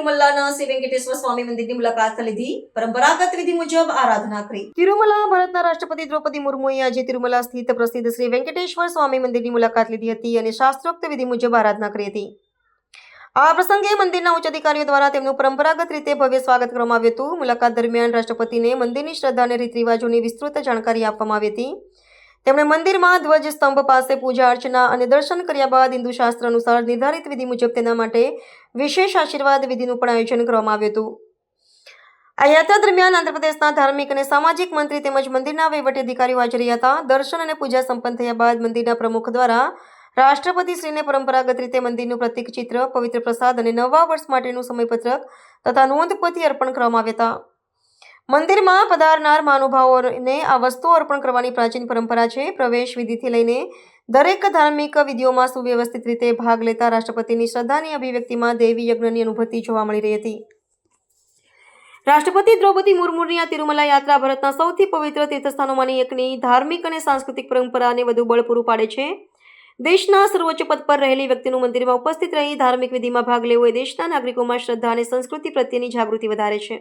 તિરુમલાના શ્રી વેંકટેશ્વર સ્વામી મંદિરની મુલાકાત લીધી. પરંપરાગત વિધિ મુજબ આરાધના કરી. તિરુમલા ભારતના રાષ્ટ્રપતિ દ્રૌપદી મુર્મુએ આજે તિરુમલા સ્થિત પ્રસિદ્ધ શ્રી વેંકટેશ્વર સ્વામી મંદિરની મુલાકાત લીધી હતી અને શાસ્ત્રોક્ત વિધિ મુજબ આરાધના કરી હતી. આ પ્રસંગે મંદિરના ઉચ્ચ અધિકારીઓ દ્વારા તેમનું પરંપરાગત રીતે ભવ્ય સ્વાગત કરવામાં આવ્યું હતું. મુલાકાત દરમિયાન રાષ્ટ્રપતિને મંદિરની શ્રદ્ધા અને રીત રિવાજોની વિસ્તૃત જાણકારી આપવામાં આવી હતી. તેમણે મંદિરમાં ધ્વજ સ્તંભ પાસે પૂજા અર્ચના અને દર્શન કર્યા બાદ હિન્દુ શાસ્ત્ર અનુસાર નિર્ધારિત વિધિ મુજબ તેના માટે વિશેષ આશીર્વાદ વિધિનું પણ આયોજન કરવામાં આવ્યું હતું. આ યાત્રા દરમિયાન આંધ્રપ્રદેશના ધાર્મિક અને સામાજિક મંત્રી તેમજ મંદિરના વહીવટી અધિકારીઓ હાજર રહ્યા હતા. દર્શન અને પૂજા સંપન્ન થયા બાદ મંદિરના પ્રમુખ દ્વારા રાષ્ટ્રપતિશ્રીને પરંપરાગત રીતે મંદિરનું પ્રતીક ચિત્ર, પવિત્ર પ્રસાદ અને નવા વર્ષ માટેનું સમયપત્રક તથા નોંધપોથી અર્પણ કરવામાં આવ્યા હતા. મંદિરમાં પધારનાર મહાનુભાવોને આ વસ્તુઓ અર્પણ કરવાની પ્રાચીન પરંપરા છે. પ્રવેશ વિધિથી લઈને દરેક ધાર્મિક વિધિઓમાં સુવ્યવસ્થિત રીતે ભાગ લેતા રાષ્ટ્રપતિની શ્રદ્ધાની અભિવ્યક્તિમાં દેવી યજ્ઞની અનુભૂતિ જોવા મળી રહી હતી. રાષ્ટ્રપતિ દ્રૌપદી મુર્મુની આ તિરુમલા યાત્રા ભારતના સૌથી પવિત્ર તીર્થસ્થાનોમાંની એકની ધાર્મિક અને સાંસ્કૃતિક પરંપરાને વધુ બળ પૂરું પાડે છે. દેશના સર્વોચ્ચ પદ પર રહેલી વ્યક્તિનું મંદિરમાં ઉપસ્થિત રહી ધાર્મિક વિધિમાં ભાગ લેવો એ દેશના નાગરિકોમાં શ્રદ્ધા અને સંસ્કૃતિ પ્રત્યેની જાગૃતિ વધારે છે.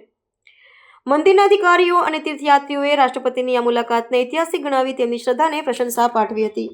મંદિરના અધિકારીઓ અને તીર્થયાત્રીઓએ રાષ્ટ્રપતિની આ મુલાકાતને ઐતિહાસિક ગણાવી તેમની શ્રદ્ધાને પ્રશંસા પાઠવી હતી.